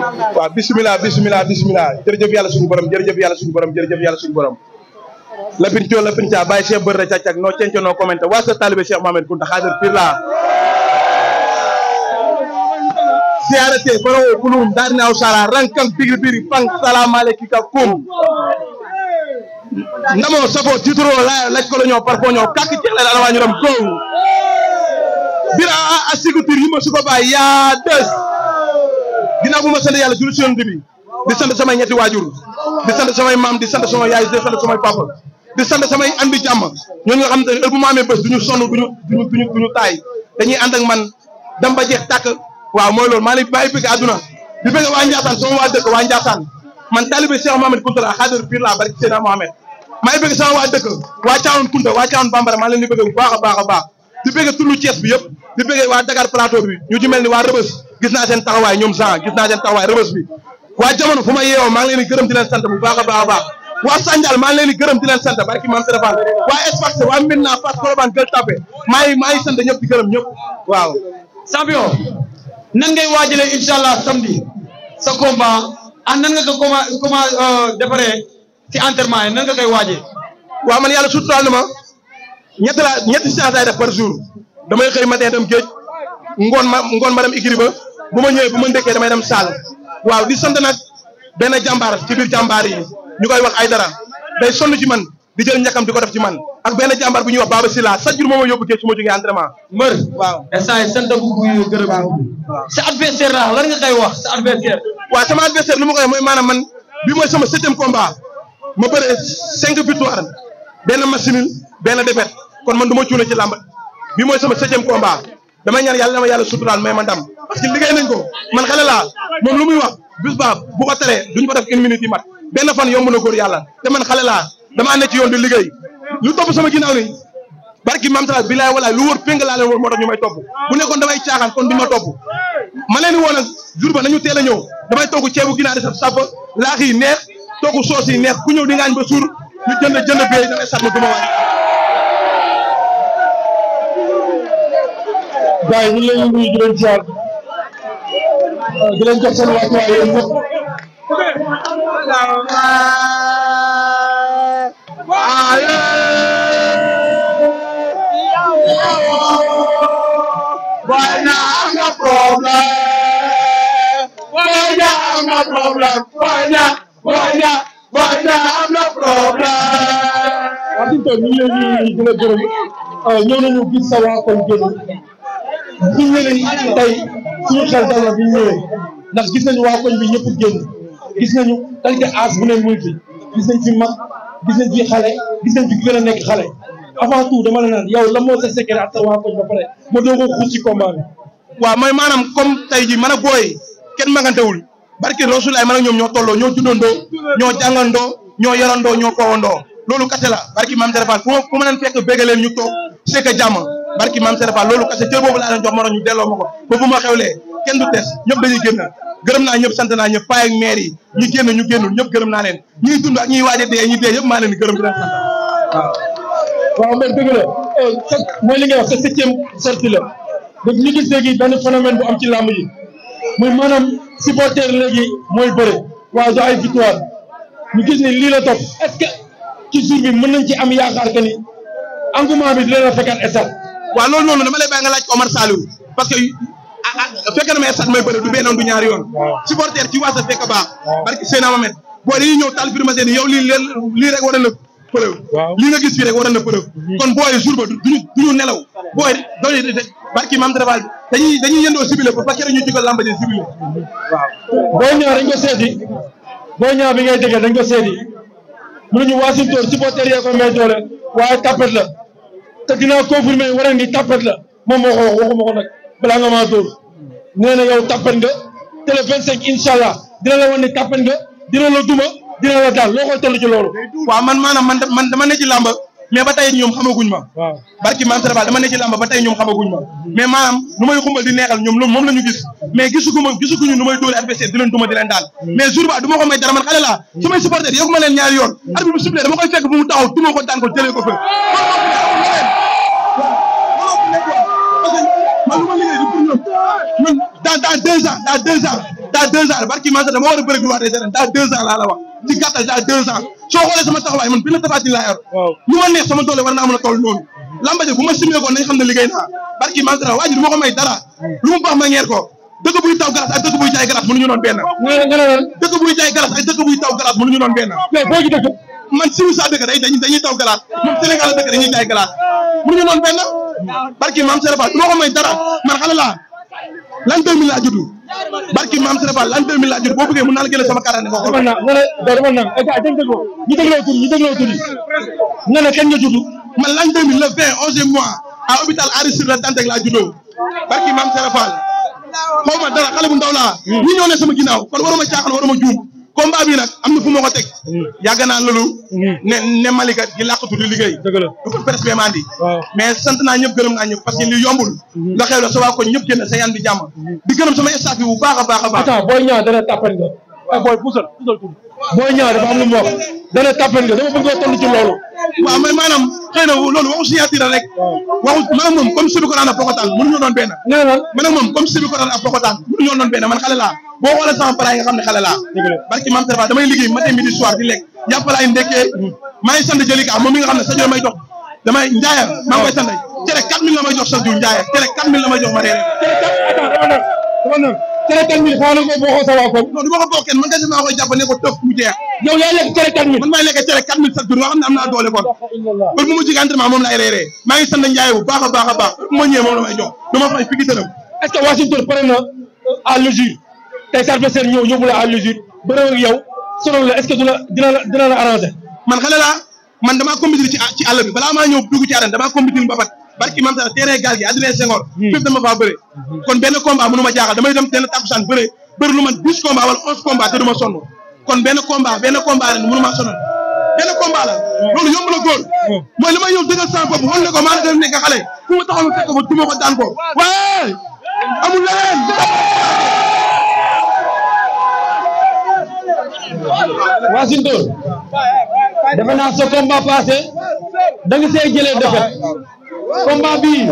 waaw bisimilah jërëjëf yàlla suñu borom lapin coo lapin caa bàyyi Cheikh bërra càccak noo cenco noo commenté waa sa talibé Cheikh Mohamed Kounta Khadir pir la siarate faro kulum darnaaw sara rankam biri pang salamalekika kum namo safo titro laj ko ñoo parfo ñoo kak ci la la wañu ram ko bira asigutir yima suko bay ya des dina bu ma sant yàlla julu ci yoon bi di sant samay ñetti waajur di sant samay maam di sant sama yaay di sant samay papa di sant samay andi jàmm ñoo nga xam ne heure bu ma amee bés duñu sonn duñu taay dañuy ànd ak man dem ba jeex tàkk waaw mooy loolu maa ngi bàyyi bëgg àdduna di bëgg waa Ndiassane sama waa dëkk waa Ndiassane man talibé Cheikh Mohamed Kounta Khadir pir la barki Seydina Mohamed maa ngi bëgg sama waa dëkk waa Thiawane Kounta waa Thiawane Bambara maa leen di bëgg bu baax a baax di bëgg tullu Thiès bi yëpp di bëgg waa Dakar Plateau bi ñu ci mel ni waa Rëbës gis naa seen taxawaay ñoom Jean gis naa seen taxawaay Rëbës bi waa jamono fu ma yeewoo maa ngi leen di gërëm di leen sant bu baax a baax waa Sandial maa ngi leen di gërëm di leen sant barki Mame Serafal waa Espace waa Médina Fass Colobane Gueule Tapée maa ngi sant ñëpp di gërëm ñëpp waaw. champion nan ngay waajalee incha allah samedi sa combat nan nga ko comment defaree ci entraînement yi nan nga koy waajee. waaw man yàlla suturaal na ma ñetti séance ay def par jour damay xëy matin dem géej ngoon ma dem écurie ba bu ma ñëwee bu ma ndekkee damay dem salle waaw di sant nag benn jàmbaar ci biir jàmbaar yi ñu koy wax ay dara day sonn ci man di jël ñàkkam di ko def ci man ak benn jàmbaar bu ñuy wax Baba Silla chaque jour moo ma yóbbu géej su ma jógee entraînement mbër waaw instant yi sant bu gërëm sa adversaire la lan nga koy wax sa adversaire waaw sama adversaire lu ma koy wax mooy maanaam man bi mooy sama 7e combat ma bëre 5 victoire benn match nul benn défaite kon man du ma cuune ci làmb bi mooy sama 7e combat damay ñaan yàlla dama yàlla suturaal may ma ndam parce que liggéey nañ ko man xale laa moom lu muy wax bis ba bu ko teree duñ ko def 1 minute yi mat benn fan yomb na góor yàlla te man xale laa dama ne ci yoon di liggéey lu topp sama ginnaaw ni barki Mame Serafal bilaay walaay lu wër péng laa leen wër moo tax ñu may topp bu nekkoon damay caaxaan kon duñ ma topp ma leen di woo nag jour ba nañu teel a ñëw damay togg ceebu ginaar di saf sàpp laax yi neex togg soos yi neex ku ñëw di ngaañ ba suur ñu jënd bee damay sat ma duma waay gars yi ñu ngi leen di nuyu di leen ziar di leen jox seen wàccuwaay yéen ñëpp Wassintor ñu ngi leen di la gërëm ñëw nañu gis sa waa kon génn ñu ñëwee tey suñu xel dal na bi ñu ñëwee ndax gis nañu waa koñ bi ñëpp génn gis nañu qualité âge bu ne muy fi gis nañ fi mag gis nañ fi xale gis nañ fi gën a nekk xale avant tout dama la naan yow la moo sa secret ak sa waa koñ ba pare ma doog a xuus ci combat bi. waaw mooy maanaam comme tey jii man ak booy kenn magantewul barki Rasulaay man ak ñoom ñoo tolloo ñoo juddandoo ñoo jàngandoo ñoo yarandoo ñoo foowandoo loolu kase la barki Mame Serafal fu ma leen fekk bégg leen ñu toog c'est que jàmm barki Mame Serafal loolu kase cër boobu laa leen jox ma ñu delloo ma ko ba bu ma xewlee kenn du des ñëpp dañuy génn gërëm naa ñëpp sant naa ñëpp paay ak maire yi ñi génn ñu génnul ñëpp gërëm naa leen ñiy dund ak ñiy waaj a dee ñi dee yëpp maa leen di gërëm di leen sant waaw. waaw man dëgg la mooy li nga wax sa 7e sortie la donc ñu gis léegi benn phénomène bu am ci làmb yi muy maanaam supporter léegi mooy bëre waaw du ay victoire ñu gis ni lii la topp est-ce que ci jour bi mën nañ ci am yaakaar que ni engouement bi dina la fekkaat esat waaw loolu noonu dama lay bàyyi nga laaj ko Omar Saliou parce que fekk na ma esat may bëre du benn du ñaari yoon supporter ci waa sa fekk baax barki Seydina Mohamed boo dañuy ñëw tal firma seen yow lii rek war na preuve lii nga gis fii rek war na preuve kon booy jour ba duñu nelaw booy doon barki Mame Serafal dañuy yëndoo sibile ba keroog ñu jógal lamba ji sibile waaw boo ñëw dañ ko seeti boo ñëw bi ngay déggee dañ ko seeti mënuñu Wassintor supporter yee ko may doole waaye tapet la te dinaa confirmer wareen ni tapet la moom moo ko wax waxuma ko nag balaa nga maa dóor nee na yow tapet nga te le 25 incha allah dina la wan ni tapet nga dina la duma dina la daal loo koy toll ci loolu. waaw man maanaam man dama ne ci làmba mais ba tey ñoom xamaguñ ma. waaw barki Mame Serafal dama ne ci làmba ba tey ñoom xamaguñ ma mais maanaam nu may xumbal di neexal ñoom moom la ñu gis mais gisuguñu nu may dóori adversaire di leen duma di leen daan mais jour ba du ma ko may dara man xale laa su may supporter yëgu ma leen ñaari yoon arbitre bu sifflé dama koy fekk bu mu taxaw duma ko daan ko jëlee ko fa man lu ma liggéey di pour ñoom man dans 2 ans dans 2 ans barki man dama war a bëri roi des arènes dans 2 ans laa la wax ci gàttal dans 2 ans soo xoolee sama taxawaay man benn tafaati laa yor lu ma neex sama doole war naa mën a toll noonu lamba ji bu ma simee ko nañ xam ne liggéey naa barki man dara waa ji du ma ko may dara lu mu baax ma ñeer ko dëkk buy taw galas ak dëkk buy jaay galas mënuñu doon benn dëkk buy jaay galas ak dëkk buy taw galas mënuñu doon benn boo ci dëkk man siwu sa dëkk dañuy taw galas moom Sénégal la dëkk dañuy jaay galas mënuñu doon benn barki maam Serapha du ma ko may dara man xale laa l'an 2000 laa judd barki maam Serapha l'an 2000 laa judd boo bëggee mën naa la génne sama carte nga xool dama na ñu dégloo tur nga ne kañ nga judd man l'an 2000 le 20 11e mois à hôpital Aristide Le Dantec laa juddoo barki maam Serapha xaw ma dara xale bu ndaw laa ñi ñoo ne sama ginnaaw kon waruma caaxaan waruma juum combat bi nag am na fu ma ko teg yàgg naa loolu ne Malika gi làqatu di liggéey du ko presse bi mandi mais sant naa ñëpp gërëm naa ñëpp parce que li yombul nga xew la sa waa ko ñëpp génn sa yan bi jàmm di gërëm sama staff bi bu baax a baax a baax attends booy ñaar dana tàppan nga booy puusal booy ñaar dafa am lu mu wax dana tàppan nga dama bëgg nga toll ci loolu waaw mais maanaam xëy na loolu waxu signature rek waxu man ak moom comme sibi ko daan a pokotaan mënuñu doon benn man ak moom comme sibi ko daan a pokotaan mënuñu doon benn man xale laa boo xoolee sama palaay nga xam ne xale laa barki maam Serapha damay liggéey matin midi soir di lekk yàppalaay ndekkee maa ngi sant Jalika moom mi nga xam ne sa jo may jox damay njaaya maa ngi koy sant cere 4000 la may jox chaque jour njaaya cere 4000 la may jox ma reere cere 4000 xaaral ko boo xoo sa waa kon non du ma ko bokk kenn man kese maa koy jàpp ne ko tëf mu jeex yow yaay lekk cere 4000 man maay lekk cere 4000 chaque jour nga xam ne am naa doole kon pour mu mujj entraînement moom laay reeree maa ngi sant njaaya bu baax a baax a baax ma ñëwee moom la may jox du ma fay fii dërëm est-ce que wassintor pare na à l'usure tey sa adversaire ñëw yóbbu la à l'usure bëre ak yow sonal la est-ce que dina la arrangé man xale laa man damaa compétir ci àll bi balaa maa ñëw dugg ci arène damaa compétir mbapat barki mam sa terrain gaal gi Adrien Senghor fépp dama faa bëre kon benn combat mënu ma jaaxal damay dem benn takkusaan bëre lu man 10 combat wala 11 combat te du ma sonn kon benn combat ren mënu maa sonal benn combat la loolu yomb la góor mooy li may ñëw dëggal sama bopp wan ne ko maa ngi nekk xale fu ma taxaw ma fekk ko duma ko daan ko waaye amul leneen wassintor defe naa sa combat passé da nga see jëlee défaite combat bii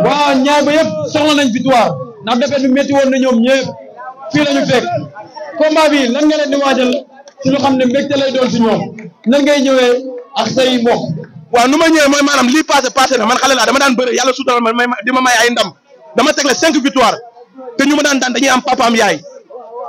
waa ñaar ba yëpp soxla nañ victoire ndax défaite bi métti woon na ñoom ñëpp fii la ñu fekk combat bi lan nga leen di waajal ci lu xam ne mbégte lay doon si ñoom nan ngay ñëwee ak say mbokk. waaw nu ma ñëwee mooy maanaam lii passé na man xale laa dama daan bëre yàlla suutal ma di ma may ay ndam dama tegle 5 victoire te ñu ma daan dañuy am papa am yaay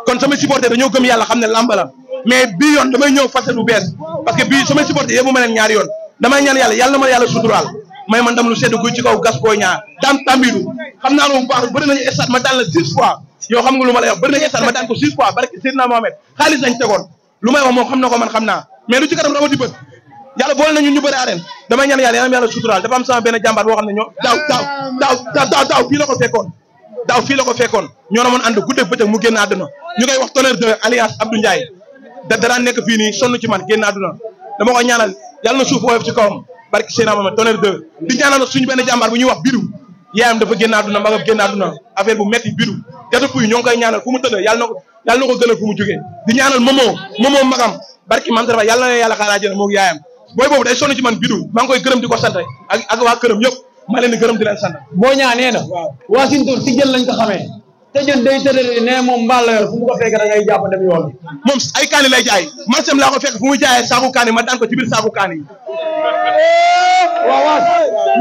kon samay supporter dañoo gëm yàlla xam ne lamba la mais bii yoon damay ñëw fase lu bees parce que bii samay supporter yëpp mu ma leen ñaari yoon damay ñaan yàlla na ma yàlla suturaal may man ndam lu sedd guy ci kaw gas boo ñaar daan tambidu xam naa lu bu baax bëri nañu stade ma daan la 6 fois yow xam nga lu ma lay wax bëri nañu stade ma daan ko 6 fois barke Seydina Mohamed xaalis lañ tegoon lu may wax moom xam na ko man xam naa mais lu ci kanam rawati bët yàlla boole nañu ñu bëri arène damay ñaan yàlla yàlla suturaal dafa am sama benn jàmbaar boo xam ne ñoo daaw fii la ko fekkoon ñoo na moon ànd guddeeg bëccëg mu génn àdduna ñu koy wax tonnerre de alliance Abdou Ndiaye daraan nekk fii nii sonn ci man génn àdduna dama koy ñaanal yàlla na suuf woyof ci kawam barki Seydina Mohamed tonnerre 2 di ñaanal suñu benn jàmbaar bu ñuy wax biru yaayam dafa génn àdduna magam génn àdduna affaire bu metti biru jata puy ñoo ngi koy ñaanal fu mu tëdd yàlla na ko gënal fu mu jógee di ñaanal momo magam barki mam Serapha yàlla na yàlla xaaraa jëna moog yaayam booy boobu day sonn ci man biru maa ngi koy gërëm di ko sant ak waa këram yëpp maa leen di gërëm di leen sant boo ñaanee na wassintor si jël lañ ko xamee te jën day tëddee ne moom mbaal la yor fu mu ko fekk da ngay jàpp dem yoon moom ay kaani lay jaay man sam laa ko fekk fu muy jaayee saaku kaani ma daan ko ci biir saaku kaani yi waaw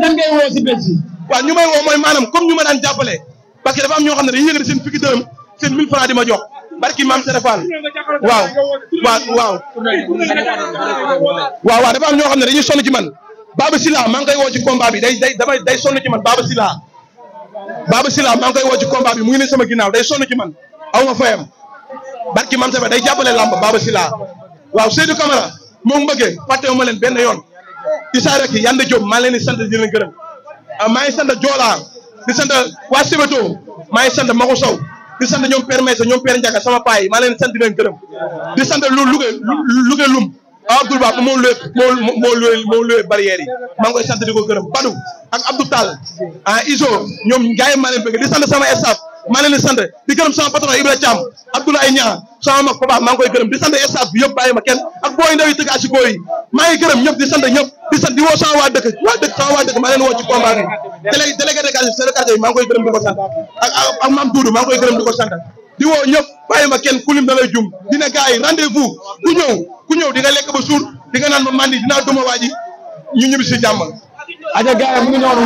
nan ngay woo si bés bi waaw ñu may woo mooy maanaam comme ñu ma daan jàppale parce que dafa am ñoo xam ne dañuy yëngati seen fukki dërëm seen 1000 francs di ma jox barki maam Serapha waaw dafa am ñoo xam ne dañuy sonn ci man Baba Sila maa ngi koy woo ci combat bi day sonn ci man Baba Sila maa ngi koy woo ci combat bi mu ngi ne sama ginnaaw day sonn ci man aw ma fayam barki maam Serapha day jàppale lamb Baba Sila waaw Seydou Camara moom mbëggee fàttewu ma leen benn yoon Issa rek Yande Diop maa leen di sant di leen gërëm maa ngi sant Joola di sant waa Sébeto maa ngi sant Maxu Sow di sant ñoom Père Maysa ñoom Père Ndiaga sama paa yi maa leen sant di leen gërëm di sant Louga Lum Abdoul Ba moo luwee barrière yi maa ngi koy sant di ko gërëm Badou ak Abdou Tall Iso ñoom gars yi maa leen bëgg di sant sama staff maa leen di sant di gërëm sama patron Ibra Thiam Abdoulaye Niang sama mag papa maa ngi koy gërëm di sant staff bi yëpp bàyyi ma kenn ak booy ndaw yi tëgg asiko yi maa ngi gërëm ñëpp di sant ñëpp di woo sama waa dëkk maa leen woo ci combat bi délégué de quartier yi maa ngi koy gërëm di ko sant ak Mame Doudou maa ngi koy gërëm di ko sant di woo ñëpp bàyyi ma kenn kulim da lay jum dina gars yi rendez-vous ku ñëw di nga lekk ba suur di nga naan ba mandi dinaa duma waa ji ñu ñibbi si jàmm. aja gars yi mu ngi noonu